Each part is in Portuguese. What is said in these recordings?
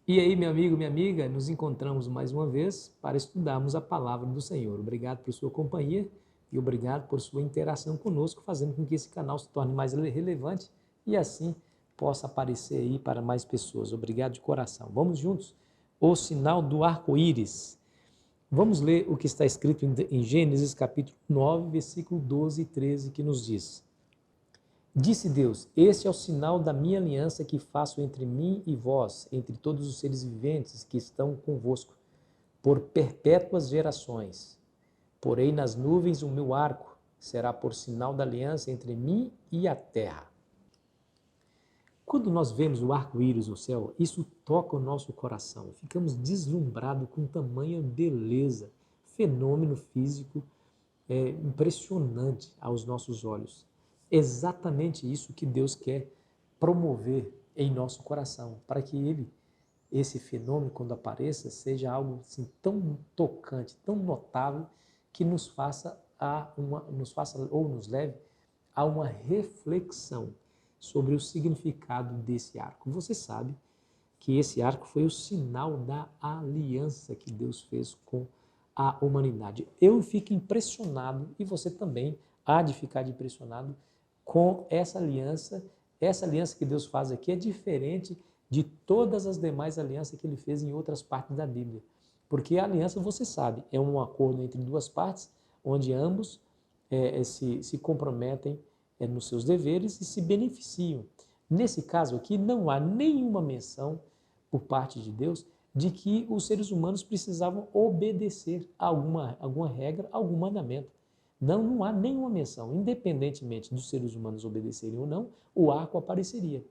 E aí, meu amigo, minha amiga, nos encontramos mais uma vez para estudarmos a palavra do Senhor. Obrigado por sua companhia e obrigado por sua interação conosco, fazendo com que esse canal se torne mais relevante e assim possa aparecer aí para mais pessoas. Obrigado de coração. Vamos juntos? O sinal do arco-íris. Vamos ler o que está escrito em Gênesis capítulo 9, versículo 12 e 13, que nos diz: Disse Deus: Este é o sinal da minha aliança que faço entre mim e vós, entre todos os seres viventes que estão convosco, por perpétuas gerações. Porei nas nuvens o meu arco, será por sinal da aliança entre mim e a terra. Quando nós vemos o arco-íris no céu, isso toca o nosso coração. Ficamos deslumbrados com tamanha beleza, fenômeno físico impressionante aos nossos olhos. Exatamente isso que Deus quer promover em nosso coração, para que esse fenômeno, quando apareça, seja algo assim, tão tocante, tão notável, que nos faça ou nos leve a uma reflexão sobre o significado desse arco. Você sabe que esse arco foi o sinal da aliança que Deus fez com a humanidade. Eu fico impressionado, e você também há de ficar impressionado com essa aliança. Essa aliança que Deus faz aqui é diferente de todas as demais alianças que ele fez em outras partes da Bíblia. Porque a aliança, você sabe, é um acordo entre duas partes, onde ambos se comprometem nos seus deveres e se beneficiam. Nesse caso aqui, não há nenhuma menção por parte de Deus de que os seres humanos precisavam obedecer a alguma regra, algum mandamento. Não há nenhuma menção. Independentemente dos seres humanos obedecerem ou não, o arco apareceria.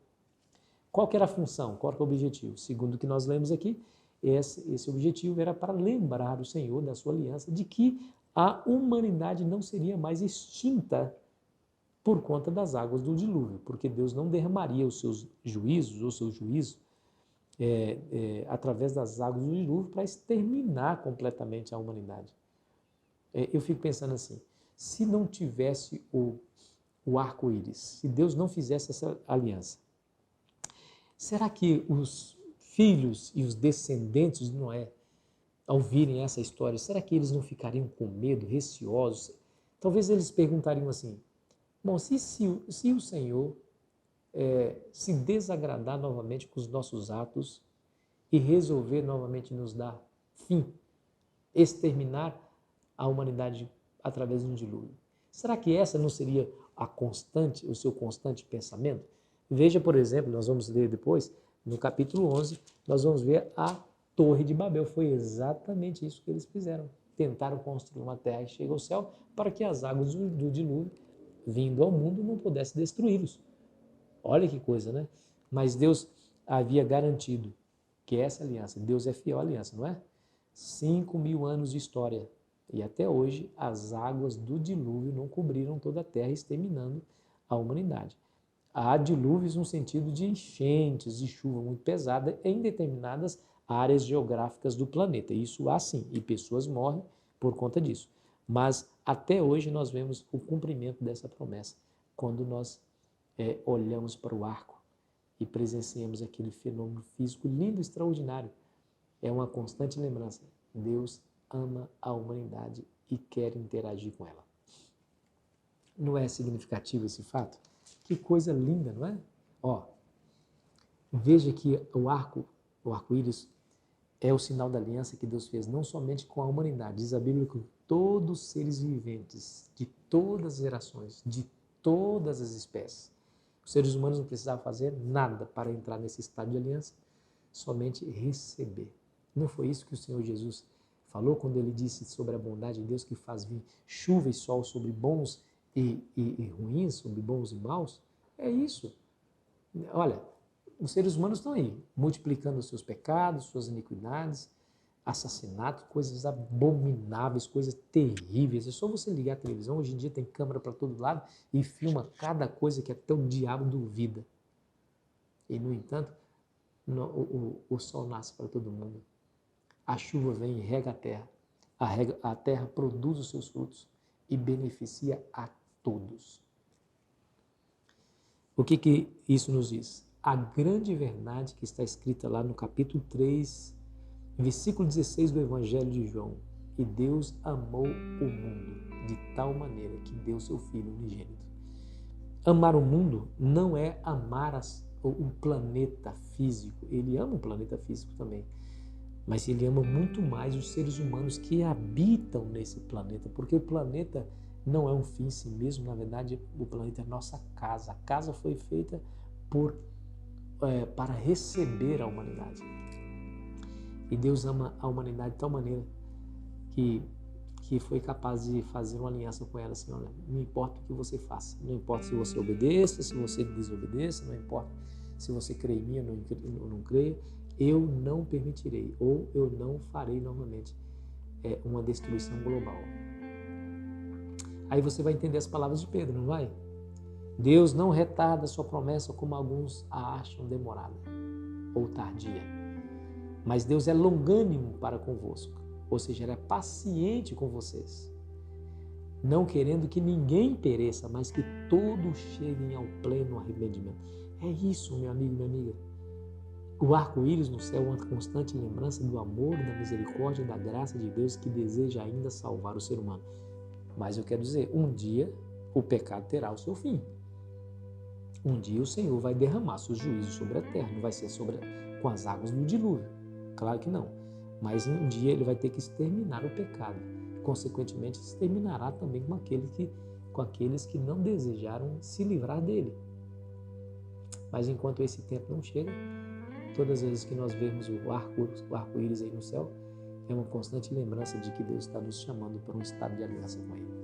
Qual que era a função? Qual que é o objetivo? Segundo o que nós lemos aqui, esse objetivo era para lembrar o Senhor da sua aliança de que a humanidade não seria mais extinta por conta das águas do dilúvio, porque Deus não derramaria os seus juízos ou seu juízo através das águas do dilúvio para exterminar completamente a humanidade. Eu fico pensando assim, se não tivesse o arco-íris, se Deus não fizesse essa aliança, será que os filhos e os descendentes de Noé, ao virem essa história, será que eles não ficariam com medo, receosos? Talvez eles perguntariam assim, bom, se o Senhor se desagradar novamente com os nossos atos e resolver novamente nos dar fim, exterminar a humanidade através de um dilúvio, será que essa não seria o seu constante pensamento? Veja, por exemplo, nós vamos ler depois, no capítulo 11, nós vamos ver a Torre de Babel. Foi exatamente isso que eles fizeram. Tentaram construir uma terra que chega ao céu para que as águas do dilúvio, vindo ao mundo, não pudessem destruí-los. Olha que coisa, né? Mas Deus havia garantido que essa aliança, Deus é fiel à aliança, não é? 5.000 anos de história. E até hoje as águas do dilúvio não cobriram toda a terra, exterminando a humanidade. Há dilúvios no sentido de enchentes, de chuva muito pesada em determinadas áreas geográficas do planeta. Isso há sim, e pessoas morrem por conta disso. Mas até hoje nós vemos o cumprimento dessa promessa, quando nós olhamos para o arco e presenciamos aquele fenômeno físico lindo, extraordinário. É uma constante lembrança. Deus ama a humanidade e quer interagir com ela. Não é significativo esse fato? Que coisa linda, não é? Veja que o arco-íris é o sinal da aliança que Deus fez não somente com a humanidade, diz a Bíblia, com todos os seres viventes, de todas as gerações, de todas as espécies. Os seres humanos não precisavam fazer nada para entrar nesse estado de aliança, somente receber. Não foi isso que o Senhor Jesus falou quando ele disse sobre a bondade de Deus que faz vir chuva e sol sobre bons e ruins, sobre bons e maus? É isso. Olha, os seres humanos estão aí, multiplicando os seus pecados, suas iniquidades, assassinato, coisas abomináveis, coisas terríveis. É só você ligar a televisão, hoje em dia tem câmera para todo lado e filma cada coisa que até o diabo duvida. E, no entanto, o sol nasce para todo mundo. A chuva vem e rega a terra. A terra produz os seus frutos e beneficia a todos. O que isso nos diz? a grande verdade que está escrita lá no capítulo 3, versículo 16 do Evangelho de João. E Deus amou o mundo de tal maneira que deu seu Filho unigênito. Amar o mundo não é amar o planeta físico. Ele ama o planeta físico também. Mas ele ama muito mais os seres humanos que habitam nesse planeta. Porque o planeta não é um fim em si mesmo. Na verdade, o planeta é nossa casa. A casa foi feita para receber a humanidade. E Deus ama a humanidade de tal maneira que foi capaz de fazer uma aliança com ela, assim, olha, não importa o que você faça, não importa se você obedeça, se você desobedeça, não importa se você crê em mim ou não crê, eu não permitirei, ou eu não farei novamente uma destruição global. Aí você vai entender as palavras de Pedro, não vai? Deus não retarda a sua promessa como alguns a acham demorada ou tardia, mas Deus é longânimo para convosco. Ou seja, ele é paciente com vocês, não querendo que ninguém pereça, mas que todos cheguem ao pleno arrependimento. É isso, meu amigo e minha amiga. O arco-íris no céu é uma constante lembrança do amor, da misericórdia e da graça de Deus que deseja ainda salvar o ser humano. Mas eu quero dizer, um dia o pecado terá o seu fim. Um dia o Senhor vai derramar seus juízos sobre a terra, não vai ser com as águas do dilúvio. Claro que não. Mas um dia ele vai ter que exterminar o pecado. Consequentemente, exterminará também com aqueles que não desejaram se livrar dele. Mas enquanto esse tempo não chega, todas as vezes que nós vemos o arco-íris aí no céu, é uma constante lembrança de que Deus está nos chamando para um estado de aliança com Ele.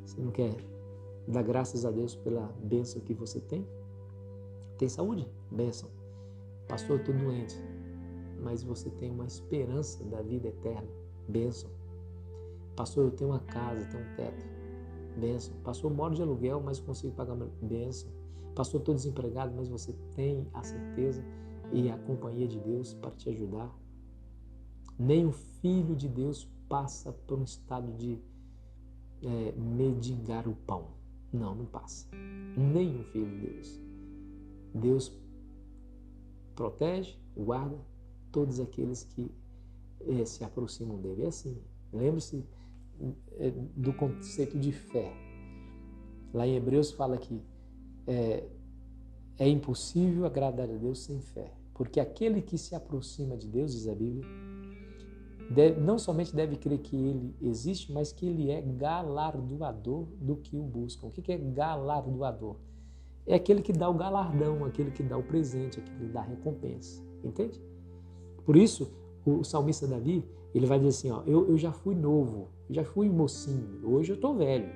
Você não quer dar graças a Deus pela bênção que você tem? Tem saúde? Bênção. Pastor, eu estou doente. Mas você tem uma esperança da vida eterna. Bênção. Pastor, eu tenho uma casa, tenho um teto. Bênção. Pastor, eu moro de aluguel, mas consigo pagar meu... Bênção. Pastor, estou desempregado, mas você tem a certeza e a companhia de Deus para te ajudar. Nem o Filho de Deus passa por um estado de mendigar o pão. Não passa. Nem o Filho de Deus. Deus protege, guarda todos aqueles que se aproximam dele. É assim. Lembre-se do conceito de fé. Lá em Hebreus fala que é impossível agradar a Deus sem fé. Porque aquele que se aproxima de Deus, diz a Bíblia, não somente deve crer que ele existe, mas que ele é galardoador do que o buscam. O que é galardoador? É aquele que dá o galardão, aquele que dá o presente, aquele que dá a recompensa. Entende? Por isso, o salmista Davi, ele vai dizer assim, eu já fui novo, já fui mocinho, hoje eu estou velho,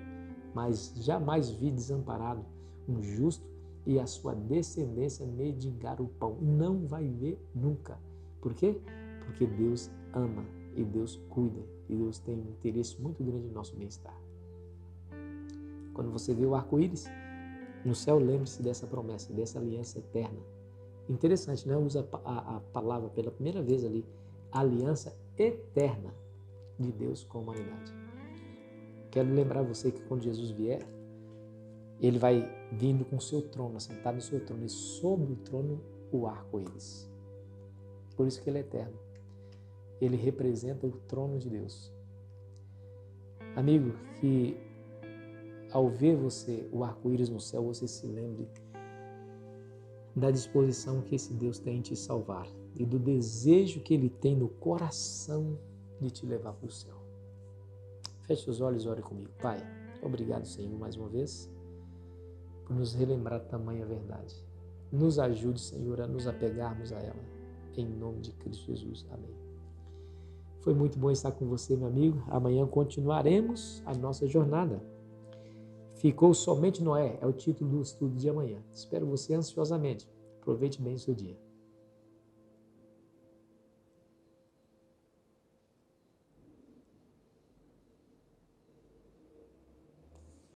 mas jamais vi desamparado um justo e a sua descendência mendigar o pão. Não vai ver nunca. Por quê? Porque Deus ama e Deus cuida e Deus tem um interesse muito grande no nosso bem-estar. Quando você vê o arco-íris no céu, lembre-se dessa promessa, dessa aliança eterna. Interessante, né? Usa a palavra pela primeira vez ali, aliança eterna de Deus com a humanidade. Quero lembrar você que quando Jesus vier, ele vai vindo com o seu trono, assentado no seu trono, e sobre o trono o arco-íris. Por isso que ele é eterno. Ele representa o trono de Deus. Amigo, que ao ver o arco-íris no céu, você se lembre da disposição que esse Deus tem em te salvar e do desejo que Ele tem no coração de te levar para o céu. Feche os olhos e ore comigo. Pai, obrigado, Senhor, mais uma vez, por nos relembrar tamanha verdade. Nos ajude, Senhor, a nos apegarmos a ela, em nome de Cristo Jesus. Amém. Foi muito bom estar com você, meu amigo. Amanhã continuaremos a nossa jornada. Ficou somente Noé, é o título do estudo de amanhã. Espero você ansiosamente. Aproveite bem o seu dia.